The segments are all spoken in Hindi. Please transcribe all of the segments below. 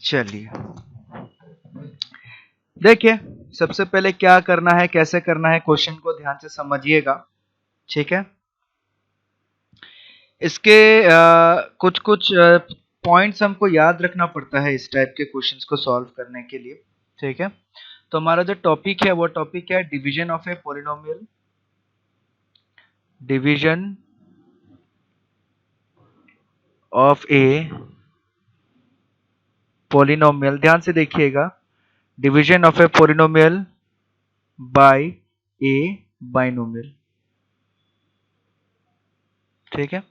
चलिए देखिए, सबसे पहले क्या करना है, कैसे करना है, क्वेश्चन को ध्यान से समझिएगा। ठीक है, इसके कुछ कुछ पॉइंट्स हमको याद रखना पड़ता है इस टाइप के क्वेश्चंस को सॉल्व करने के लिए। ठीक है, तो हमारा जो टॉपिक है वो टॉपिक है division of a polynomial. Division of a polynomial, ध्यान से देखिएगा, division of a polynomial bye A binomial. ठीक है,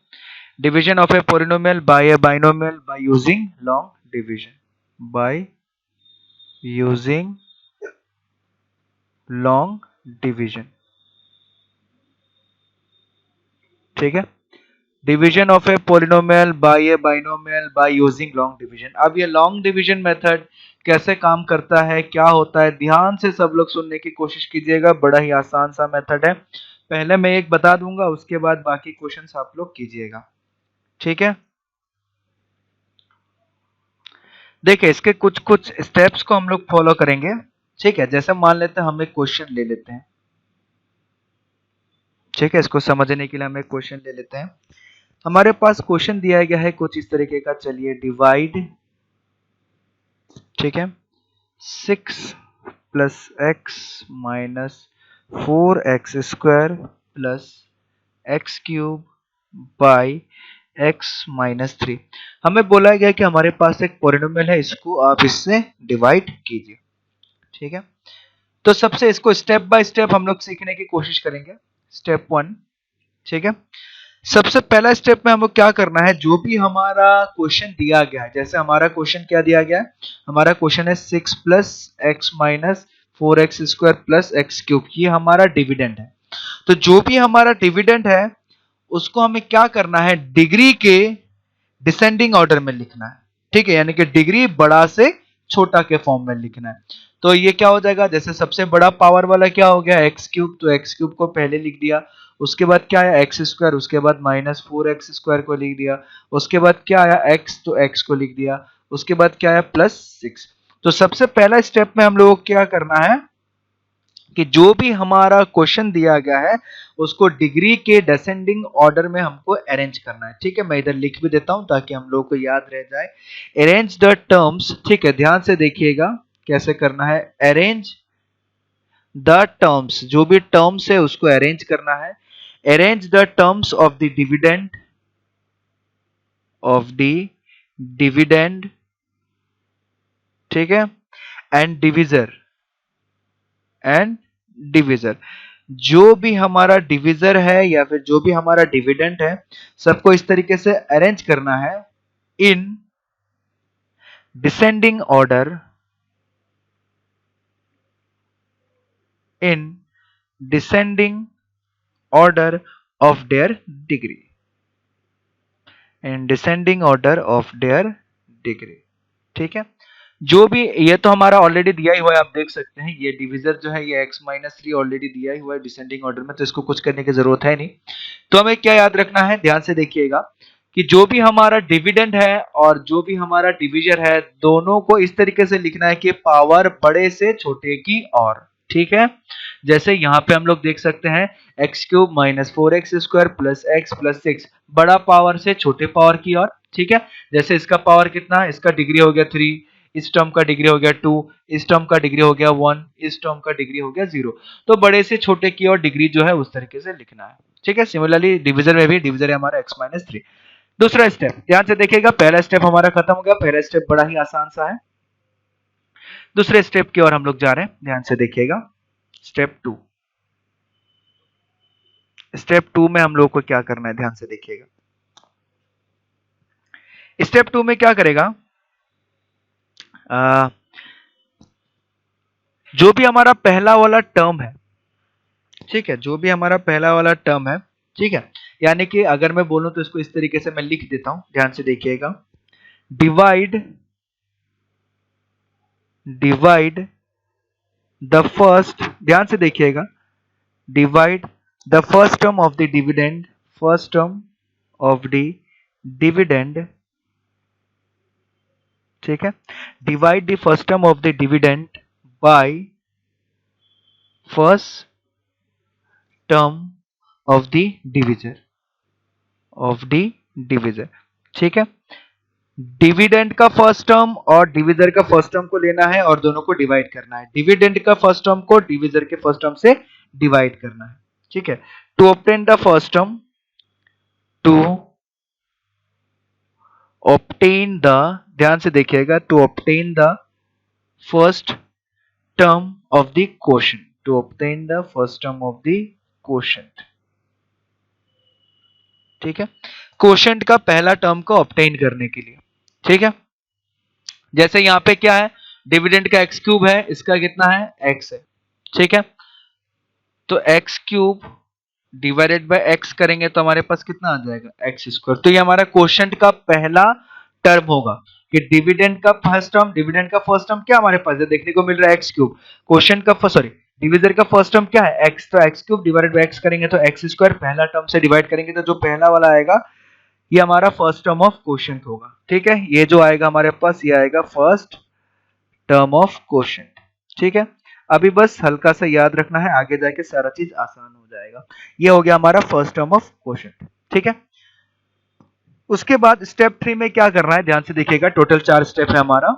division of a polynomial bye A binomial by using long division, by using long division. ठीक है, division of a polynomial bye A binomial by using long division. अब ये लॉन्ग डिवीजन मेथड कैसे काम करता है, क्या होता है, ध्यान से सब लोग सुनने की कोशिश कीजिएगा। बड़ा ही आसान सा मेथड है, पहले मैं एक बता दूंगा, उसके बाद बाकी क्वेश्चंस आप लोग कीजिएगा। ठीक है, देखिए इसके कुछ कुछ स्टेप्स को हम लोग फॉलो करेंगे। ठीक है, जैसे मान लेते हैं हम एक क्वेश्चन ले लेते हैं। ठीक है, इसको समझने के लिए हम एक क्वेश्चन ले लेते हैं। हमारे पास क्वेश्चन दिया गया है कुछ इस तरीके का, चलिए डिवाइड, ठीक है, 6 plus x minus 4x square plus x cube by x minus 3। हमें बोला गया कि हमारे पास एक पॉलिनोमियल है, इसको आप इससे डिवाइड कीजिए। ठीक है, तो सबसे इसको स्टेप बाय स्टेप हम लोग सीखने की कोशिश करेंगे। स्टेप 1, ठीक है, सबसे पहला स्टेप में हमको क्या करना है, जो भी हमारा क्वेश्चन दिया गया है, जैसे हमारा क्वेश्चन क्या दिया गया है, हमारा क्वेश्चन है 6 plus x minus 4x square plus x cube, ये हमारा डिविडेंड है। तो जो भी हमारा डिविडेंड है उसको हमें क्या करना है, डिग्री के डिसेंडिंग ऑर्डर में लिखना है। ठीक है, यानी कि डिग्री बड़ा से छोटा के फॉर्म में लिखना है। तो ये क्या हो जाएगा, जैसे सबसे बड़ा पावर वाला क्या हो गया, एक्स क्यूब, तो एक्स क्यूब को पहले लिख दिया। उसके बाद क्या आया, एक्स स्क्वायर, उसके बाद माइनस 4x स्क्वायर को लिख दिया। उसके बाद क्या आया, एक्स, तो एक्स को लिख दिया। उसके बाद क्या आया, प्लस 6। तो सबसे पहला स्टेप में हम लोगों को क्या करना है कि जो भी हमारा क्वेश्चन दिया गया है उसको डिग्री के डिसेंडिंग ऑर्डर में हमको अरेंज करना है। ठीक है, मैं इधर लिख भी देता हूं ताकि हम लोग को याद रह जाए। अरेंज द टर्म्स, ठीक है, ध्यान से देखिएगा कैसे करना है, अरेंज द टर्म्स, जो भी टर्म्स है उसको अरेंज करना है। Arrange the terms of the dividend, ठीक है, एंड डिविजर, जो भी हमारा डिविजर है या फिर जो भी हमारा डिविडेंड है, सबको इस तरीके से अरेंज करना है in descending order, in descending order of their degree, in descending order of their degree. ठीक है, जो भी, ये तो हमारा ऑलरेडी दिया ही हुआ है, आप देख सकते हैं, ये डिविजर जो है ये x माइनस 3 ऑलरेडी दिया ही हुआ है डिसेंडिंग ऑर्डर में, तो इसको कुछ करने की जरूरत है नहीं। तो हमें क्या याद रखना है, ध्यान से देखिएगा कि जो भी हमारा डिविडेंड है और जो भी हमारा डिविजर है, दोनों को इस तरीके से लिखना है कि पावर बड़े से छोटे की ओर। ठीक है, जैसे यहाँ पे हम लोग देख सकते हैं x cube minus 4x square plus x plus 6, बड़ा पावर से छोटे पावर की ओर। ठीक है, जैसे इसका पावर कितना है, इसका डिग्री हो गया 3, इस टर्म का डिग्री हो गया 2, इस टर्म का डिग्री हो गया 1, इस टर्म का डिग्री हो गया 0। तो बड़े से छोटे की ओर डिग्री जो है उस तरीके से लिखना है। ठीक है, सिमिलरली डिविजन में भी, डिविजन है हमारा x माइनस 3। दूसरा स्टेप ध्यान से देखिएगा, पहला स्टेप हमारा खत्म हो गया, पहला स्टेप बड़ा ही आसान सा है। दूसरे स्टेप की ओर हम लोग जा रहे हैं, ध्यान से देखिएगा। स्टेप 2, स्टेप 2 में हम लोग को क्या करना है, ध्यान से देखिएगा। स्टेप 2 में क्या करेगा, जो भी हमारा पहला वाला टर्म है, ठीक है, जो भी हमारा पहला वाला टर्म है, ठीक है, यानी कि अगर मैं बोलूं तो इसको इस तरीके से मैं लिख देता हूं, ध्यान से देखिएगा, डिवाइड द फर्स्ट, ध्यान से देखिएगा, divide the first term of the dividend, first term of the dividend ठीक है। Divide the first term of the dividend by first term of the divisor ठीक है। डिविडेंड का फर्स्ट टर्म और डिविजर का फर्स्ट टर्म को लेना है और दोनों को डिवाइड करना है। डिविडेंड का फर्स्ट टर्म को डिविजर के फर्स्ट टर्म से डिवाइड करना है। ठीक है। To obtain the first term, to obtain the, ध्यान से देखिएगा, to obtain the first term of the quotient, to obtain the first term of the quotient. ठीक है। क्वोशंट का पहला टर्म को ऑब्टेन करने के लिए। ठीक है। जैसे यहां पे क्या है, डिविडेंड का एक्स क्यूब है, इसका कितना है, एक्स है। ठीक है। तो x cube divided by x करेंगे तो हमारे पास कितना आ जाएगा, एक्स स्क्वायर। तो ये हमारा क्वोशंट का पहला टर्म होगा कि डिविडेंड का फर्स्ट टर्म, डिविडेंड का फर्स्ट टर्म क्या हमारे पास है, देखने को मिल रहा है एक्स क्यूब। क्वोशंट का सॉरी डिविजर का फर्स्ट टर्म क्या है, एक्स। तो x cube divided by x करेंगे तो एक्स स्क्वायर, पहला टर्म से डिवाइड करेंगे तो जो पहला वाला आएगा ये हमारा फर्स्ट टर्म ऑफ क्वोशंट होगा। ठीक है। ये जो आएगा हमारे पास, ये आएगा फर्स्ट टर्म ऑफ क्वोशंट। ठीक है। अभी बस हल्का सा याद रखना है, आगे जाके सारा चीज आसान हो जाएगा। ये हो गया हमारा फर्स्ट टर्म ऑफ क्वोशंट। ठीक है। उसके बाद स्टेप 3 में क्या करना है, ध्यान से देखिएगा, टोटल 4 स्टेप है हमारा।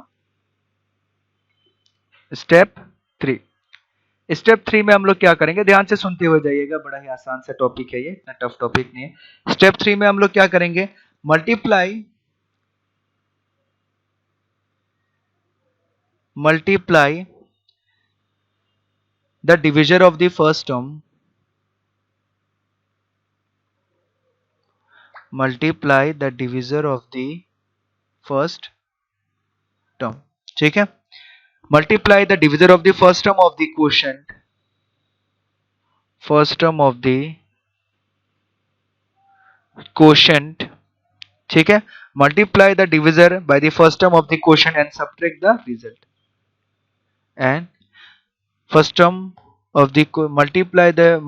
स्टेप 3, स्टेप 3 में हम लोग क्या करेंगे, ध्यान से सुनते हुए जाइएगा, बड़ा ही आसान सा टॉपिक है ये, इतना टफ टॉपिक नहीं है। स्टेप 3 में हम लोग क्या करेंगे, multiply the divisor of the first term, multiply the divisor of the first term। ठीक है। multiply the divisor of the first term of the quotient, first term of the quotient। ठीक है। multiply the divisor by the first term of the quotient and subtract the result, and first term of the multiply the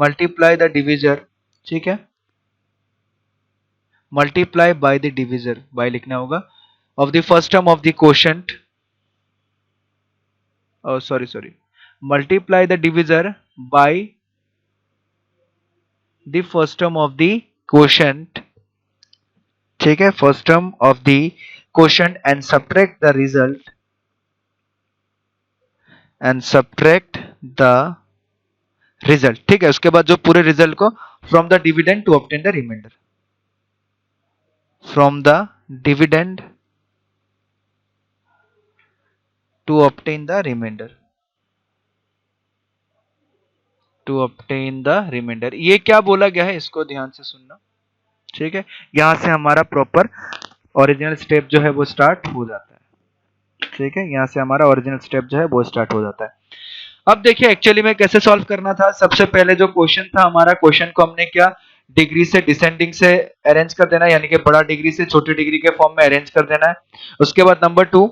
divisor। ठीक है। multiply by the divisor, by लिखना होगा, of the first term of the quotient, oh sorry, multiply the divisor by the first term of the quotient। ठीक है। first term of the quotient and subtract the result, ठीक है। उसके बाद जो पूरे रिजल्ट को from the dividend to obtain the remainder, from the dividend to obtain the remainder, ये क्या बोला गया है इसको ध्यान से सुनना। ठीक है। यहां से हमारा प्रॉपर ओरिजिनल स्टेप जो है वो स्टार्ट हो जाता है। ठीक है। यहां से हमारा ओरिजिनल स्टेप जो है वो स्टार्ट हो जाता है। अब देखिए एक्चुअली में कैसे सॉल्व करना था। सबसे पहले जो क्वेश्चन था हमारा, क्वेश्चन को हमने क्या, डिग्री से डिसेंडिंग से अरेंज कर देना है, यानी कि बड़ा डिग्री से छोटी डिग्री के फॉर्म में अरेंज कर देना है। उसके बाद नंबर 2,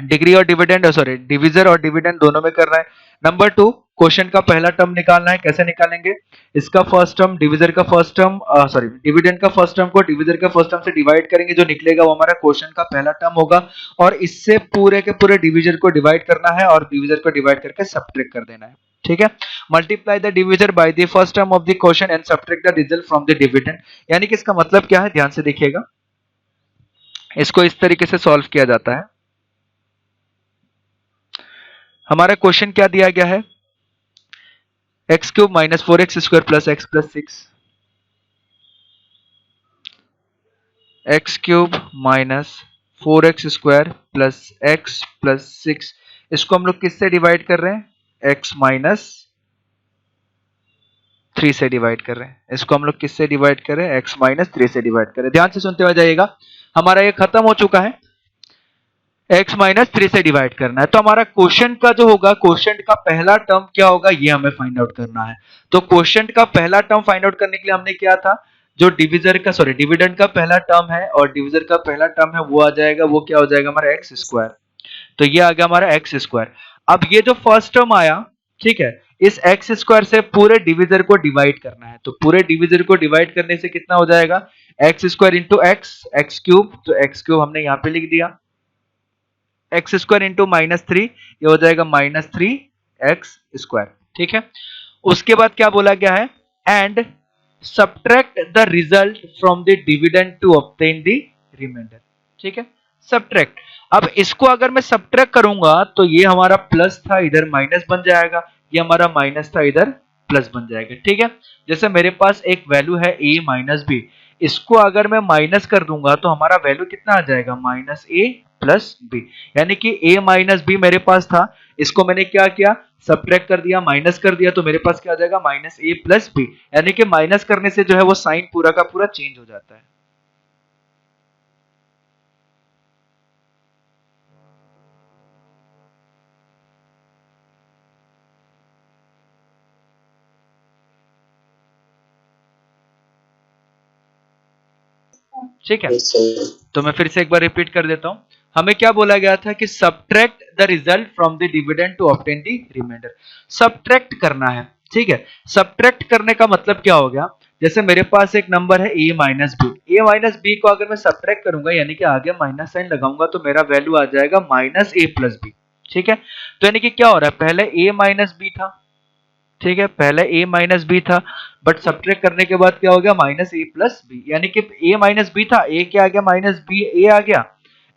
डिग्री और डिविडेंड, सॉरी डिविजर और डिविडेंड दोनों में कर रहा है। नंबर 2, क्वेश्चन का पहला टर्म निकालना है। कैसे निकालेंगे, इसका फर्स्ट टर्म डिविजर का फर्स्ट टर्म, सॉरी डिविडेंड का फर्स्ट टर्म को डिविजर का फर्स्ट टर्म से डिवाइड करेंगे, जो निकलेगा वो हमारा क्वेश्चन का पहला टर्म होगा, और इससे पूरे के पूरे डिविजर को डिवाइड करना है और डिविजर को डिवाइड करके सब्ट्रैक्ट कर देना है। ठीक है। Multiply the divisor by the first term of the question and subtract the result from the dividend. यानी कि इसका मतलब क्या है, ध्यान से देखिएगा, इसको इस तरीके से सॉल्व किया जाता है। हमारा क्वेश्चन क्या दिया गया है, x cube minus 4x square plus x plus 6, x cube minus 4x square plus x plus 6, इसको हम लोग किससे डिवाइड कर रहे हैं, x माइनस 3 से डिवाइड कर रहे हैं। इसको हम लोग किससे डिवाइड कर रहे हैं, x माइनस 3 से डिवाइड कर रहे हैं। ध्यान से सुनते हुए जाइएगा, हमारा ये खत्म हो चुका है, x माइनस 3 से डिवाइड करना है। तो हमारा क्वोशंट का जो होगा, क्वोशंट का पहला टर्म क्या होगा, ये हमें फाइंड आउट करना है। तो क्वोशंट का पहला टर्म फाइंड आउट करने के लिए हमने क्या था, जो डिविजर का सॉरी डिविडेंड का पहला टर्म है और डिविजर का पहला टर्म है, वो आ जाएगा, वो क्या हो जाएगा हमारा एक्स स्क्वायर। तो ये आ गया हमारा एक्स स्क्वायर। अब ये जो फर्स्ट टर्म आया, ठीक है, इस एक्स स्क्वायर से पूरे डिविजर को डिवाइड करना है। तो पूरे डिविजर को डिवाइड करने से कितना हो जाएगा, x square into x, x cube, तो एक्स क्यूब हमने यहाँ पे लिख दिया, एक्स स्क्वायर इंटू -3, ये हो जाएगा -3x²। ठीक है, उसके बाद क्या बोला गया है, and subtract the result from the dividend to obtain the remainder. ठीक है, सब्ट्रैक्ट। अब इसको अगर मैं सब्ट्रैक्ट करूंगा तो ये हमारा प्लस था, इधर माइनस बन जाएगा, ये हमारा माइनस था, इधर प्लस बन जाएगा। ठीक है, जैसे मेरे पास एक वैल्यू है a माइनस बी, इसको अगर मैं माइनस कर दूंगा तो हमारा वैल्यू कितना आ जाएगा, -a प्लस बी। यानी कि a माइनस बी मेरे पास था, इसको मैंने क्या किया, सब्ट्रैक्ट कर दिया, माइनस कर दिया, तो मेरे पास क्या आ जाएगा, -a प्लस बी। यानी कि माइनस करने से जो है वो साइन पूरा का पूरा चेंज हो जाता है। ठीक है, तो मैं फिर से एक बार रिपीट कर देता हूं। हमें क्या बोला गया था कि subtract the result from the dividend to obtain the remainder. Subtract करना है। ठीक है, सब्ट्रैक्ट करने का मतलब क्या हो गया, जैसे मेरे पास एक नंबर है a minus b, a minus b को अगर मैं सब्ट्रैक्ट करूंगा यानी कि आगे माइनस साइन लगाऊंगा तो मेरा वैल्यू आ जाएगा -a प्लस बी। ठीक है, तो यानी कि क्या हो रहा है, पहले a माइनस बी था, ठीक है, पहले a माइनस बी था, बट सब्ट्रैक्ट करने के बाद क्या हो गया, -a प्लस बी। यानी कि a माइनस बी था, a क्या आ गया, माइनस बी, a आ गया,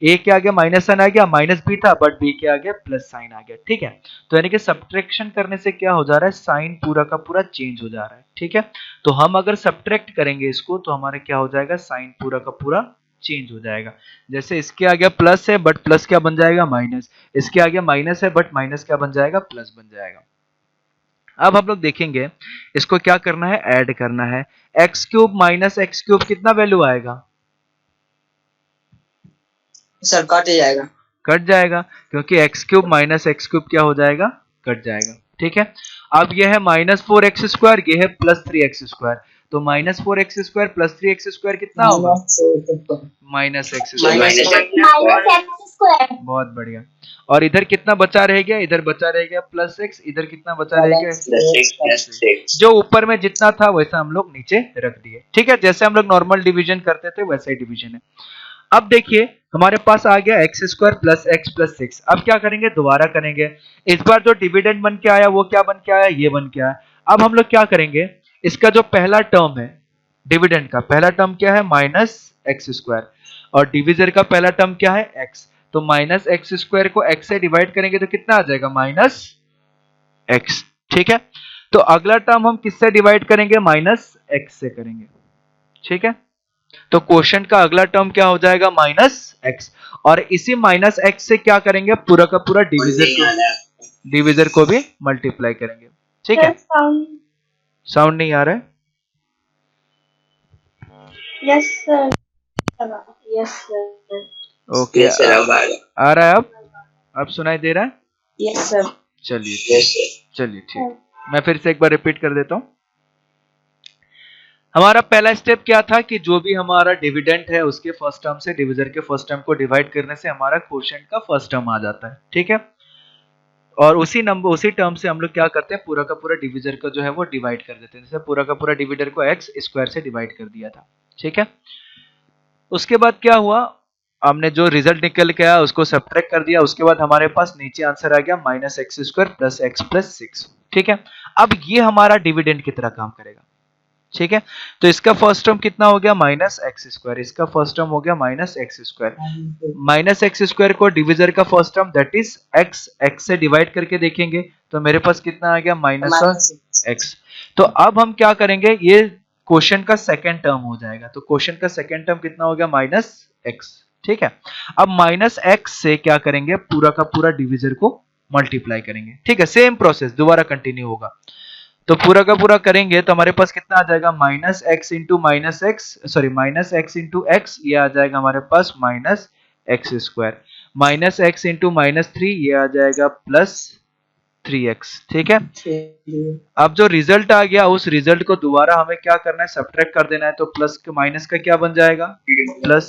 a क्या आ गया, माइनस साइन आ गया, माइनस बी था बट b क्या आ गया, प्लस साइन आ गया। ठीक है, तो यानी कि सब्ट्रैक्शन करने से क्या हो जा रहा है, साइन पूरा का पूरा चेंज हो जा रहा है। ठीक है, तो हम अगर सब्ट्रैक्ट करेंगे इसको तो हमारे क्या हो जाएगा, साइन पूरा का पूरा चेंज हो जाएगा। जैसे इसके आगे प्लस है बट प्लस क्या बन जाएगा, माइनस, इसके आगे माइनस है बट माइनस क्या बन जाएगा, प्लस बन जाएगा। अब हम लोग देखेंगे इसको क्या करना है, ऐड करना है। X cube minus x cube कितना वैल्यू आएगा, सर कट जाएगा, कट जाएगा, क्योंकि x cube minus x cube क्या हो जाएगा, कट जाएगा। ठीक है, अब यह है -4x², यह है +3x², तो -4x² +3x² कितना होगा, -x²। बहुत बढ़िया। और इधर कितना बचा रह गया, इधर बचा रह गया +x, इधर कितना बचा रह गया, जो ऊपर में जितना था वैसा हम लोग नीचे रख दिए। ठीक है, जैसे हम लोग नॉर्मल डिवीजन करते थे वैसा ही डिवीजन है। अब देखिए हमारे पास आ गया x² + x + 6। अब क्या करेंगे, दोबारा करेंगे। इस बार जो डिविडेंड बन के आया वो क्या बन के आया, ये बन के आया। अब हम लोग क्या करेंगे, इसका जो पहला टर्म है, डिविडेंड का पहला टर्म क्या है, -x², और डिविजर का पहला टर्म क्या है, x। तो -x² को x से डिवाइड करेंगे तो कितना आ जाएगा, -x। ठीक है, तो अगला टर्म हम किससे डिवाइड करेंगे, -x से करेंगे। ठीक है, तो क्वोशंट का अगला टर्म क्या हो जाएगा, -x, और इसी -x से क्या करेंगे, पूरा का पूरा डिविजर को भी मल्टीप्लाई करेंगे। ठीक है, साउंड नहीं आ रहा है, yes sir, yes sir, okay आ रहा है, अब सुनाई दे रहा है, यस सर, चलिए चलिए ठीक, मैं फिर से एक बार रिपीट कर देता हूं। हमारा पहला स्टेप क्या था कि जो भी हमारा डिविडेंड है उसके फर्स्ट टर्म से डिविजर के फर्स्ट टर्म को डिवाइड करने से हमारा क्वोशंट का फर्स्ट टर्म आ जाता है। ठीक है, और उसी टर्म से हम लोग क्या करते हैं, पूरा का पूरा डिविजर को जो है वो डिवाइड कर देते हैं। जैसे पूरा का पूरा डिविडर को x² से डिवाइड कर दिया था। ठीक है, उसके बाद क्या हुआ, हमने जो रिजल्ट निकल के आया उसको सब्ट्रैक्ट कर दिया, उसके बाद हमारे पास नीचे आंसर आ गया -x² + x + 6। ठीक है, अब ये हमारा डिविडेंड की तरह काम करेगा। ठीक है, तो इसका फर्स्ट टर्म कितना हो गया, -x², इसका फर्स्ट टर्म हो गया -x², -x² को डिविजर का first term that is x से डिवाइड करके देखेंगे तो मेरे पास कितना आ गया, -x। तो अब हम क्या करेंगे, ये क्वोशंट का सेकंड टर्म हो जाएगा, तो क्वोशंट का सेकंड टर्म कितना हो गया, -x। ठीक है, अब -x से क्या करेंगे, पूरा का पूरा डिविजर को मल्टीप्लाई करेंगे। ठीक है, सेम प्रोसेस दोबारा कंटिन्यू होगा। तो पूरा का पूरा करेंगे तो हमारे पास कितना आ जाएगा, -x इंटू -x, ये आ जाएगा हमारे पास -x², -x इंटू -3 ये आ जाएगा +3x। ठीक है, अब जो रिजल्ट आ गया उस रिजल्ट को दोबारा हमें क्या करना है, सब्ट्रैक्ट कर देना है। तो प्लस के माइनस का क्या बन जाएगा, प्लस,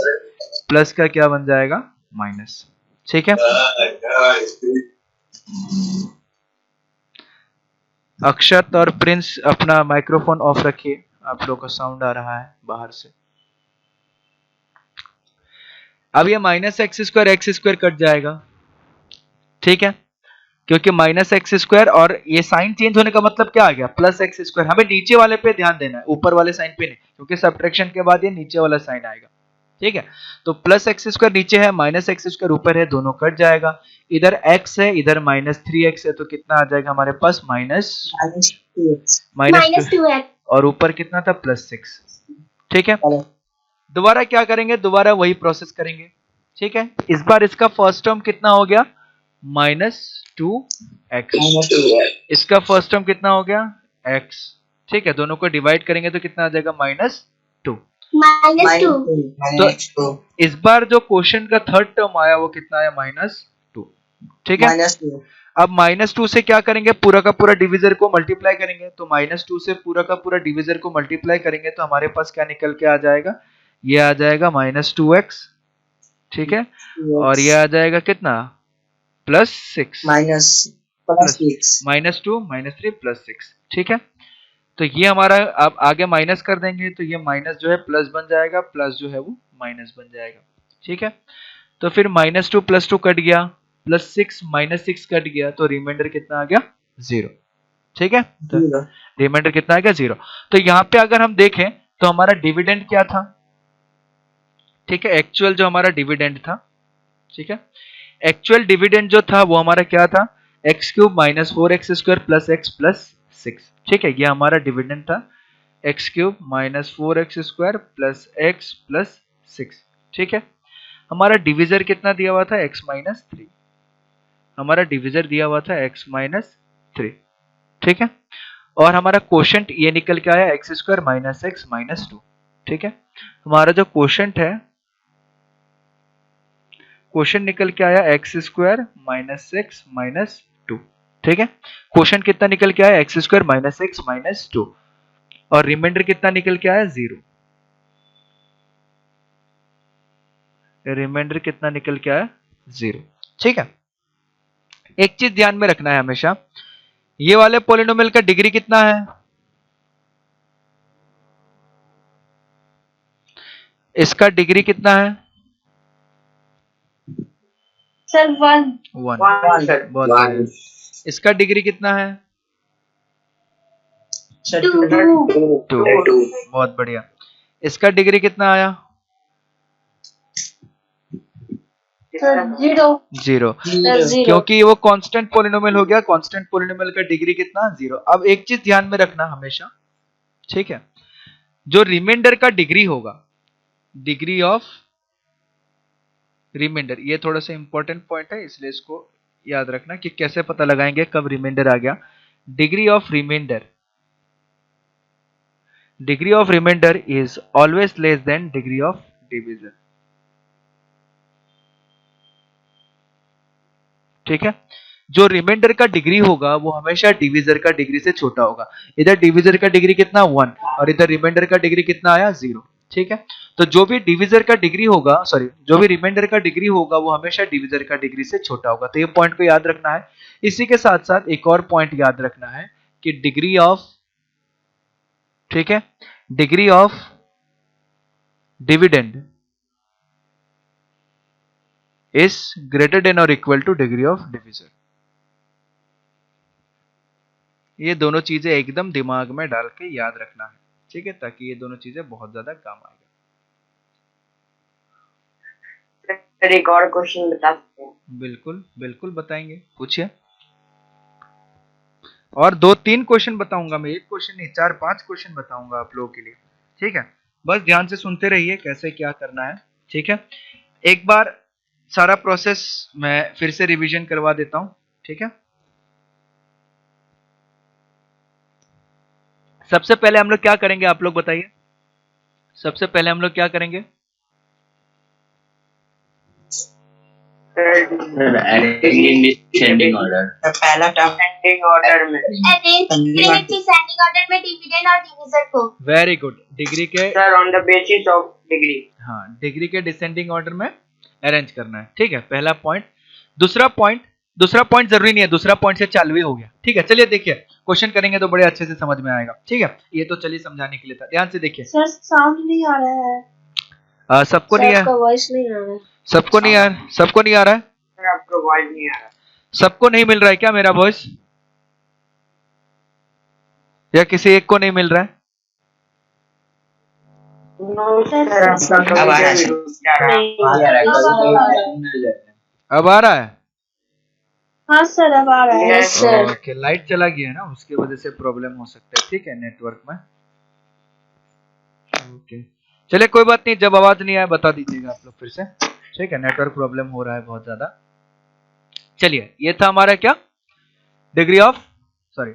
प्लस का क्या बन जाएगा, माइनस। ठीक है, अक्षत और प्रिंस अपना माइक्रोफोन ऑफ रखिए, आप लोगों का साउंड आ रहा है बाहर से। अब ये -x² x² कट जाएगा, ठीक है, क्योंकि माइनस एक्स स्क्वायर और ये साइन चेंज होने का मतलब क्या आ गया, प्लस एक्स स्क्वायर। हमें नीचे वाले पे ध्यान देना है, ऊपर वाले साइन पे नहीं, क्योंकि सब्ट्रैक्शन के बाद ये नीचे वाला साइन आएगा। ठीक है, तो प्लस एक्स स्क्वायर नीचे है, माइनस एक्स स्क्वायर ऊपर है, दोनों कट जाएगा। इधर x है, इधर माइनस 3x है, तो कितना आ जाएगा हमारे पास, माइनस माइनस 2x और ऊपर कितना था, प्लस 6। ठीक है, दोबारा क्या करेंगे, दोबारा वही प्रोसेस करेंगे। ठीक है, इस बार इसका फर्स्ट टर्म कितना हो गया, -2x। इसका फर्स्ट टर्म कितना हो गया, x। ठीक है, दोनों को डिवाइड करेंगे तो कितना आ जाएगा, -2। तो इस बार जो क्वेश्चन का थर्ड टर्म आया वो कितना आया, -2। ठीक है, अब -2 से क्या करेंगे, पूरा का पूरा डिविजर को मल्टीप्लाई करेंगे। तो -2 से पूरा का पूरा डिविजर को मल्टीप्लाई करेंगे तो हमारे पास क्या निकल के आ जाएगा, ये आ जाएगा -2x। ठीक है, और ये आ जाएगा कितना, +6, -2 -3 +6। ठीक है, तो ये हमारा अब आगे माइनस कर देंगे तो ये माइनस जो है प्लस बन जाएगा, प्लस जो है वो माइनस बन जाएगा। ठीक है, तो फिर -2 +2 कट गया, +6 -6 कट गया, तो रिमाइंडर कितना आ गया, 0। ठीक है, तो रिमाइंडर कितना आ गया, 0। तो यहाँ पे अगर हम देखें तो हमारा डिविडेंड क्या था, ठीक है, एक्चुअल जो हमारा डिविडेंड था, ठीक है, एक्चुअल डिविडेंड जो था वो हमारा क्या था, x³ -4x² + x + 6। ठीक है, ये हमारा डिविडेंड था, x³ -4x² + x + 6। ठीक है, हमारा डिविजर कितना दिया हुआ था, x - 3। हमारा डिविजर दिया हुआ था x - 3। ठीक है, और हमारा क्वोशंट ये निकल के आया x² - x - 2। ठीक है, हमारा जो क्वोशंट है, क्वोशंट निकल के आया x² - x - 2। ठीक है, क्वोशंट कितना निकल के आया, x² - x - 2, और रिमाइंडर कितना निकल के आया, 0। रिमाइंडर कितना निकल के आया, 0। ठीक है, एक चीज ध्यान में रखना है हमेशा, ये वाले पॉलिनोमियल का डिग्री कितना है, इसका डिग्री कितना है, सर 1 1। बहुत बढ़िया। इसका डिग्री कितना है, 2। बहुत बढ़िया। इसका डिग्री कितना आया, सर 0 क्योंकि वो कांस्टेंट पॉलिनोमियल हो गया, कांस्टेंट पॉलिनोमियल का डिग्री कितना, 0। अब एक चीज ध्यान में रखना हमेशा, ठीक है, जो रिमाइंडर का डिग्री होगा, डिग्री ऑफ रिमाइंडर, ये थोड़ा सा इंपॉर्टेंट पॉइंट है, इसलिए इसको याद रखना कि कैसे पता लगाएंगे कब रिमाइंडर आ गया। Degree of remainder is always less than degree of division. ठीक है, जो रिमाइंडर का डिग्री होगा वो हमेशा डिवीजर का डिग्री से छोटा होगा। इधर डिवीजर का डिग्री कितना, 1, और इधर रिमाइंडर का डिग्री कितना आया, 0। ठीक है, तो जो भी डिवीजर का डिग्री होगा, सॉरी, जो भी रिमाइंडर का डिग्री होगा वो हमेशा डिवीजर का डिग्री से छोटा होगा। तो ये पॉइंट को याद रखना है। इसी के साथ साथ एक और पॉइंट याद रखना है कि डिग्री ऑफ, ठीक है, degree of dividend is greater than और equal to degree of division. ये दोनों चीजें एकदम दिमाग में डाल के याद रखना है, ठीक है, ताकि ये दोनों चीजें बहुत ज्यादा काम आएगा। एक और क्वेश्चन बता सकते हैं? बिल्कुल बिल्कुल बताएंगे, पूछिए। और 2-3 क्वेश्चन बताऊंगा मैं, एक क्वेश्चन नहीं, 4-5 क्वेश्चन बताऊंगा आप लोगों के लिए। ठीक है, बस ध्यान से सुनते रहिए कैसे क्या करना है। ठीक है, एक बार सारा प्रोसेस मैं फिर से रिवीजन करवा देता हूं। ठीक है, सबसे पहले हम लोग क्या करेंगे, आप लोग बताइए। सबसे पहले हम लोग क्या करेंगे, डिसेंडिंग ऑर्डर। पहला टर्म डिसेंडिंग ऑर्डर में डिसेंडिंग ऑर्डर में डिविडेंड और डिवीजर को। वेरी गुड, डिग्री के, sir on the basis of degree. हाँ, डिग्री के डिसेंडिंग ऑर्डर में अरेंज करना है। ठीक है, पहला पॉइंट। दूसरा पॉइंट जरूरी नहीं है, दूसरा पॉइंट से चालू ही हो गया। ठीक है, चलिए देखिए, क्वेश्चन करेंगे तो बड़े अच्छे से समझ में आएगा। ठीक है, ये तो चलिए समझाने के लिए था, ध्यान से देखिए। सर साउंड नहीं आ रहा है, सबको नहीं, आपका वॉइस नहीं आ रहा है, सबको नहीं आ रहा है, सर आपका वॉइस नहीं आ रहा। सबको नहीं मिल रहा है क्या मेरा वॉइस, या किसी एक को नहीं मिल रहा है? अब आ रहा है। अब आ रहा है? हाँ सर अब आ रहा है। Yes, sir. ओके, लाइट चला गया है ना, उसके वजह से प्रॉब्लम हो सकता है, ठीक है, नेटवर्क में। ओके, चलिए कोई बात नहीं, जब आवाज नहीं आए बता दीजिएगा आप लोग फिर से, ठीक है, नेटवर्क प्रॉब्लम हो रहा है बहुत ज्यादा। चलिए, ये था हमारा क्या, डिग्री ऑफ, सॉरी,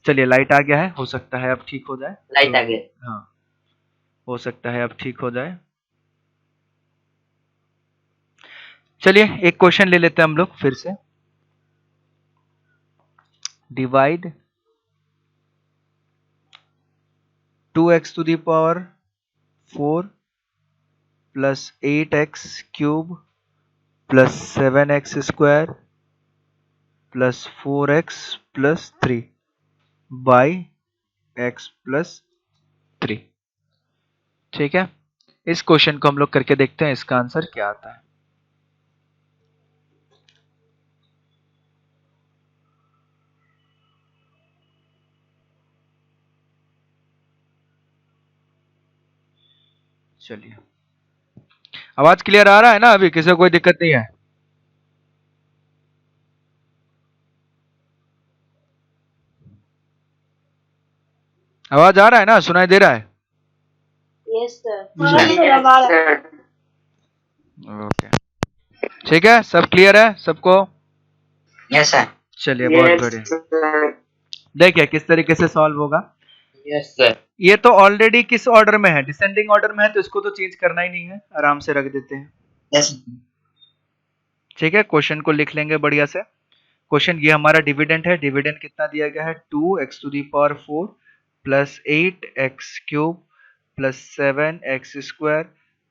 चलिए लाइट आ गया है, हो सकता है अब ठीक हो जाए। लाइट आ गया। हाँ, हो सकता है अब ठीक हो जाए। चलिए एक क्वेश्चन ले लेते हैं हम लोग फिर से। Divide 2x to the power 4 plus 8x cube plus 7x square plus 4x plus 3 by x plus 3। ठीक है, इस क्वेश्चन को हम लोग करके देखते हैं इसका आंसर क्या आता है। चलिए, आवाज क्लियर आ रहा है ना, अभी किसी को कोई दिक्कत नहीं है? आवाज आ रहा है ना, सुनाई दे रहा है? यस सर अब आ रहा है। ओके, ठीक है, सब क्लियर है सबको? Yes sir. चलिए बहुत बढ़िया। देखिए किस तरीके से सॉल्व होगा। Yes sir. ये तो ऑलरेडी किस ऑर्डर में है, डिसेंडिंग ऑर्डर में है, तो इसको तो चेंज करना ही नहीं है, आराम से रख देते हैं। यस। ठीक है, क्वेश्चन को लिख लेंगे बढ़िया से। क्वेश्चन ये हमारा डिविडेंड है, डिविडेंड कितना दिया गया है, 2x to the power 4 plus 8x cube plus 7x square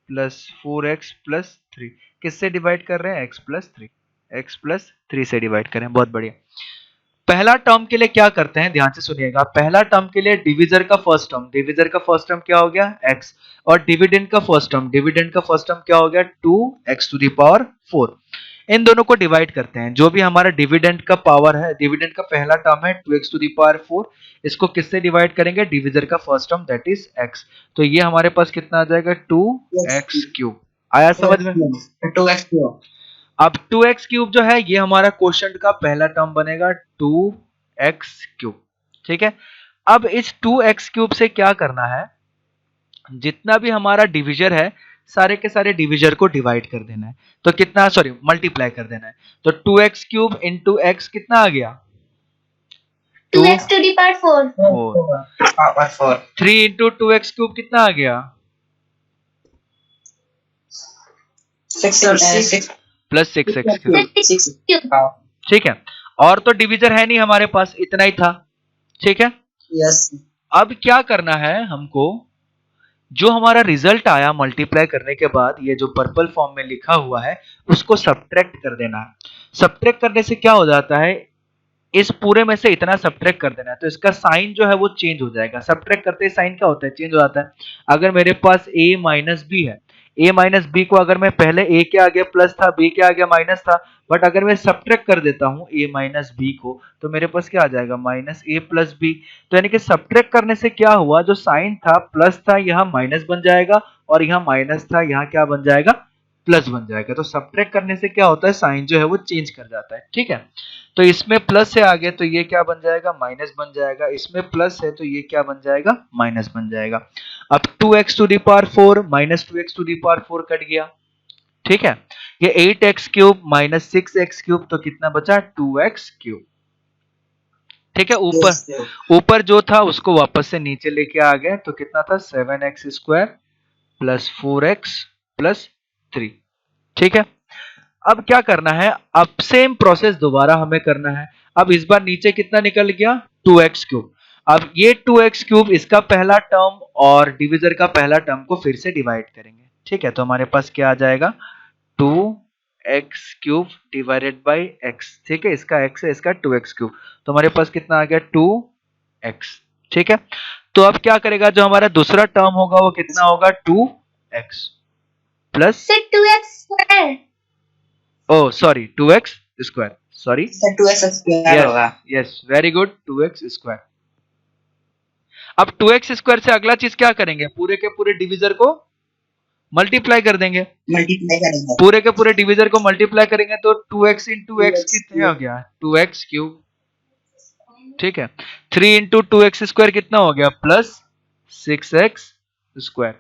plus 4x plus 3। किससे डिवाइड कर रहे हैं, x प्लस 3, x प्लस 3 से डिवाइड करें। बहुत बढ़िया। पहला टर्म के लिए क्या करते हैं, ध्यान से सुनिएगा, पहला टर्म के लिए डिविजर का फर्स्ट टर्म, डिविजर का फर्स्ट टर्म क्या हो गया, x, और डिविडेंड का फर्स्ट टर्म, डिविडेंड का फर्स्ट टर्म क्या हो गया, 2x to the power 4। इन दोनों को डिवाइड करते हैं, जो भी हमारा डिविडेंड का पावर है, डिविडेंड का पहला टर्म है 2x to the power 4, इसको किससे डिवाइड करेंगे, डिविजर का first term that is x। तो ये हमारे पास कितना आ जाएगा, 2x क्यूब। आया समझ में? 2x cube. अब 2x क्यूब जो है ये हमारा क्वोशंट का पहला टर्म बनेगा, 2x क्यूब। ठीक है, अब इस 2x क्यूब से क्या करना है, जितना भी हमारा डिविजर है सारे के सारे डिविजर को डिवाइड कर देना है। तो कितना, सॉरी मल्टीप्लाई कर देना है। तो 2x क्यूब इंटू x कितना आ गया, 2x to the power 4 power 4। 3 into 2x cube कितना आ गया, 6 प्लस 6x क्यूब। 6 cube ठीक है, और तो डिविजर है नहीं हमारे पास, इतना ही था। ठीक है, यस। अब क्या करना है हमको, जो हमारा रिजल्ट आया मल्टीप्लाई करने के बाद, ये जो पर्पल फॉर्म में लिखा हुआ है उसको सब्ट्रैक्ट कर देना है। सब्ट्रैक्ट करने से क्या हो जाता है, इस पूरे में से इतना सब्ट्रैक्ट कर देना है, तो इसका साइन जो है वो चेंज हो जाएगा। सब्ट्रैक्ट करते ही साइन क्या होता है, चेंज हो जाता है। अगर मेरे पास a माइनस बी है, a माइनस बी को अगर मैं पहले a के आगे प्लस था, b के आगे माइनस था, बट अगर मैं सब्ट्रैक्ट कर देता हूं a माइनस बी को, तो मेरे पास क्या आ जाएगा, माइनस a प्लस बी। तो यानी कि सब्ट्रैक्ट करने से क्या हुआ, जो साइन था प्लस था यहाँ माइनस बन जाएगा, और यहाँ माइनस था यहाँ क्या बन जाएगा, प्लस बन जाएगा। तो सब्ट्रैक्ट करने से क्या होता है, साइन जो है वो चेंज कर जाता है। ठीक है, तो इसमें प्लस है आगे, तो ये क्या बन जाएगा, माइनस बन जाएगा। इसमें प्लस है तो ये क्या बन जाएगा, माइनस बन जाएगा। अब 2x to the power 4 minus 2x to the power 4 cut गया। ठीक है, ये 8x cube minus 6x cube, तो कितना बचा, 2x क्यूब। ठीक है, ऊपर जो था उसको वापस से नीचे लेके आ गए, तो कितना था, 7x square plus 4x plus 3। ठीक है, अब क्या करना है, अब सेम प्रोसेस दोबारा हमें करना है। अब इस बार नीचे कितना निकल गया, 2x क्यूब। अब ये 2x क्यूब इसका पहला टर्म और डिविजर का पहला टर्म को फिर से डिवाइड करेंगे। ठीक है, तो हमारे पास क्या आ जाएगा, 2x cube divided by x। ठीक है, इसका x है, इसका 2x क्यूब, तो हमारे पास कितना आ गया, 2x। ठीक है, तो अब क्या करेगा, जो हमारा दूसरा टर्म होगा वो कितना होगा, 2x plus 2x square sorry 2x square, sorry sir 2x square होगा। Yes very good 2x square. अब 2x स्क्वायर से अगला चीज क्या करेंगे, पूरे के पूरे डिविजर को मल्टीप्लाई कर देंगे। मल्टीप्लाई करेंगे। पूरे के पूरे डिविजर को मल्टीप्लाई करेंगे तो 2x इंटू एक्स कितना हो गया, 2x क्यूब। ठीक है, 3 इंटू 2x स्क्वायर कितना हो गया, प्लस 6x स्क्वायर।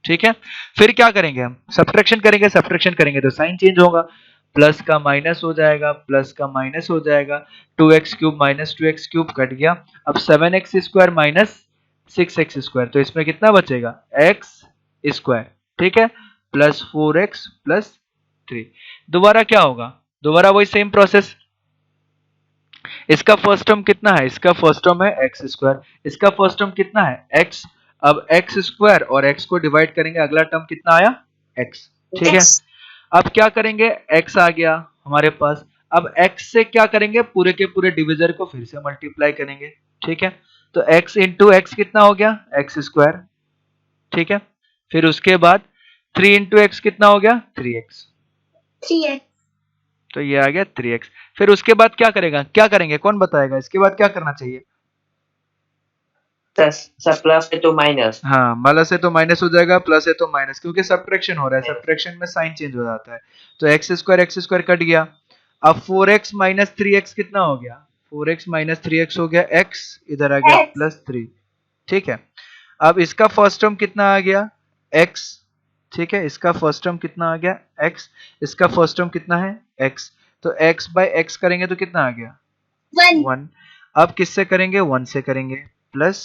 ठीक है, फिर क्या करेंगे हम, सब्ट्रैक्शन करेंगे। सब्ट्रैक्शन करेंगे तो साइन चेंज होगा, प्लस का माइनस हो जाएगा, प्लस का माइनस हो जाएगा, 2x cube minus 2x cube cut गया। अब 7x square minus 6x square, तो इसमें कितना बचेगा, x स्क्वायर। ठीक है, प्लस 4x प्लस 3। दोबारा क्या होगा, दोबारा वही सेम प्रोसेस। इसका फर्स्ट टर्म कितना है, इसका फर्स्ट टर्म है एक्स स्क्वायर, इसका फर्स्ट टर्म कितना है एक्स। अब एक्स स्क्वायर और एक्स को डिवाइड करेंगे, अगला टर्म कितना आया एक्स। ठीक है, अब क्या करेंगे, एक्स आ गया हमारे पास। अब एक्स से क्या करेंगे, पूरे के पूरे डिविजर को फिर से मल्टीप्लाई करेंगे। ठीक है, तो एक्स इंटू एक्स कितना हो गया, एक्स स्क्वायर। ठीक है, फिर उसके बाद 3 इंटू एक्स कितना हो गया, 3x। 3x। तो ये आ गया 3x। फिर उसके बाद क्या करेगा, क्या करेंगे, कौन बताएगा, इसके बाद क्या करना चाहिए। सर प्लस है तो माइनस। हाँ, माइनस है तो माइनस हो जाएगा, प्लस है तो माइनस, क्योंकि सब्ट्रैक्शन हो रहा है, सब्ट्रैक्शन में साइन चेंज हो जाता है। तो एक्स स्क्वायर कट गया। अब 4x माइनस 3x कितना हो गया, 4x माइनस 3x हो गया, x इधर आ गया प्लस 3। ठीक है, अब इसका फर्स्ट टर्म कितना आ गया, x। ठीक है, इसका फर्स्ट टर्म कितना आ गया, x। इसका फर्स्ट टर्म कितना है, x। तो x बाय x करेंगे तो कितना आ गया, 1। अब किससे करेंगे, 1 से करेंगे, प्लस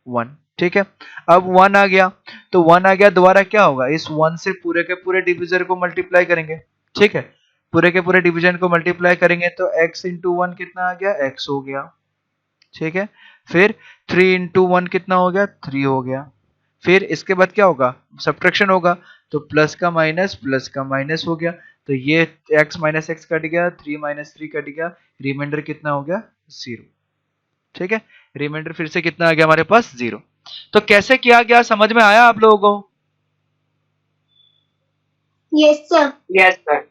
1। ठीक है, अब 1 आ गया, तो 1 आ गया, दोबारा क्या होगा, इस 1 से पूरे के पूरे डिविजन को मल्टीप्लाई करेंगे। ठीक है, पूरे के पूरे डिवीजन को मल्टीप्लाई करेंगे तो x इंटू 1 कितना आ गया, x हो गया। ठीक है, फिर 3 इंटू 1 कितना हो गया, 3 हो गया। फिर इसके बाद क्या होगा, सब्ट्रैक्शन होगा, तो प्लस का माइनस हो गया, तो ये x माइनस एक्स कट गया, 3 माइनस 3 कट गया, रिमाइंडर कितना हो गया, 0। ठीक है, रिमाइंडर फिर से कितना आ गया हमारे पास, 0। तो कैसे किया गया, समझ में आया आप लोगों को। Yes sir. Yes sir.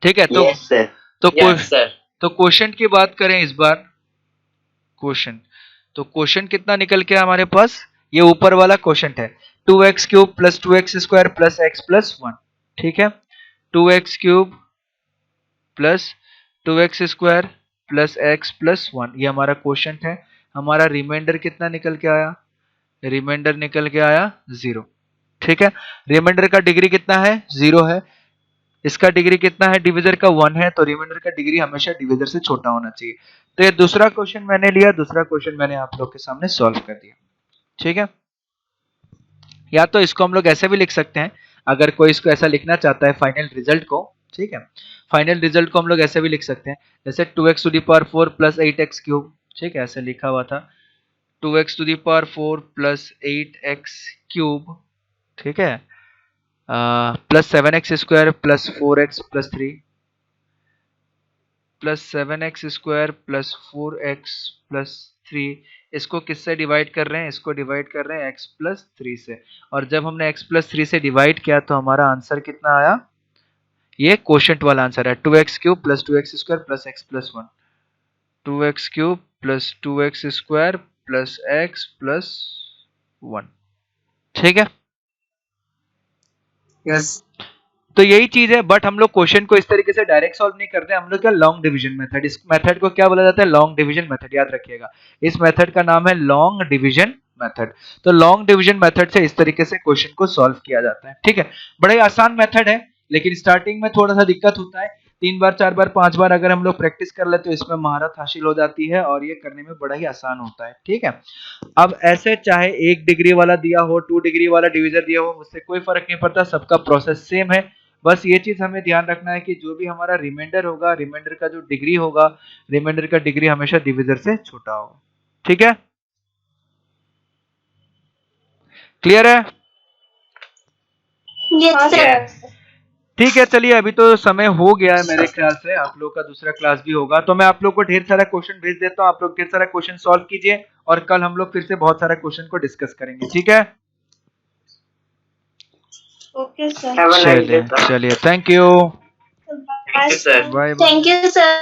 ठीक है, तो यस सर। तो यस सर। तो क्वेश्चन की बात करें इस बार, क्वेश्चन, तो क्वेश्चन कितना निकल के हमारे पास, ये ऊपर वाला क्वेश्चन है, 2x cube plus 2x square plus x plus 1। ठीक है, 2x cube plus 2x square plus x plus 1, ये हमारा क्वेश्चन है। हमारा रिमाइंडर कितना निकल के आया, रिमाइंडर निकल के आया 0। ठीक है, रिमाइंडर का डिग्री कितना है, 0 है। इसका डिग्री कितना है, डिविजर का 1 है, तो रिमाइंडर का डिग्री हमेशा डिविजर से छोटा होना चाहिए। तो ये दूसरा क्वेश्चन मैंने लिया, दूसरा क्वेश्चन मैंने आप लोग के सामने सॉल्व कर दिया। ठीक है, या तो इसको हम लोग ऐसे भी लिख सकते हैं, अगर कोई इसको ऐसा लिखना चाहता है फाइनल रिजल्ट को। ठीक है, फाइनल रिजल्ट को हम लोग ऐसे भी लिख सकते हैं, जैसे 2x to the power 4 plus 8x cube. ठीक है, ऐसे लिखा हुआ था, 2x to the power 4 plus 8x cube. ठीक है, plus 7x square plus 4x plus 3 plus 7x square plus 4x plus 3। इसको किससे डिवाइड कर रहे हैं, इसको डिवाइड कर रहे हैं x प्लस 3 से। और जब हमने x प्लस 3 से डिवाइड किया तो हमारा आंसर कितना आया, ये क्वोशंट वाला आंसर है, 2x cube plus 2x square plus x plus 1। 2x cube plus 2x square plus x plus 1। ठीक है, यस। तो यही चीज है, बट हम लोग क्वेश्चन को इस तरीके से डायरेक्ट सॉल्व नहीं करते, हम लोग क्या लॉन्ग डिवीजन मेथड, इस मेथड को क्या बोला जाता है, लॉन्ग डिवीजन मेथड, याद रखिएगा। इस मेथड का नाम है लॉन्ग डिवीजन मेथड। तो लॉन्ग डिवीजन मेथड से इस तरीके से क्वेश्चन को सॉल्व किया जाता है। ठीक है, बड़ा ही आसान मेथड है, लेकिन स्टार्टिंग में थोड़ा सा दिक्कत होता है। 3 बार 4 बार 5 बार अगर हम लोग प्रैक्टिस कर ले तो इसमें महारत हासिल हो जाती है और ये करने में बड़ा ही आसान होता है। ठीक है, अब ऐसे चाहे 1 डिग्री वाला दिया हो, 2 डिग्री वाला डिवीजन दिया हो, उससे कोई फर्क नहीं पड़ता, सबका प्रोसेस सेम है। बस ये चीज हमें ध्यान रखना है कि जो भी हमारा रिमाइंडर होगा, रिमाइंडर का जो डिग्री होगा, रिमाइंडर का डिग्री हमेशा डिविजर से छोटा होगा। ठीक है, क्लियर है। Yes sir. ठीक है, चलिए अभी तो समय हो गया है मेरे ख्याल से, आप लोग का दूसरा क्लास भी होगा, तो मैं आप लोग को ढेर सारा क्वेश्चन भेज देता हूँ, आप लोग ढेर सारा क्वेश्चन सॉल्व कीजिए और कल हम लोग फिर से बहुत सारा क्वेश्चन को डिस्कस करेंगे। ठीक है, ओके सर। चलिए, thank you, thank you sir. Bye bye. Thank you sir.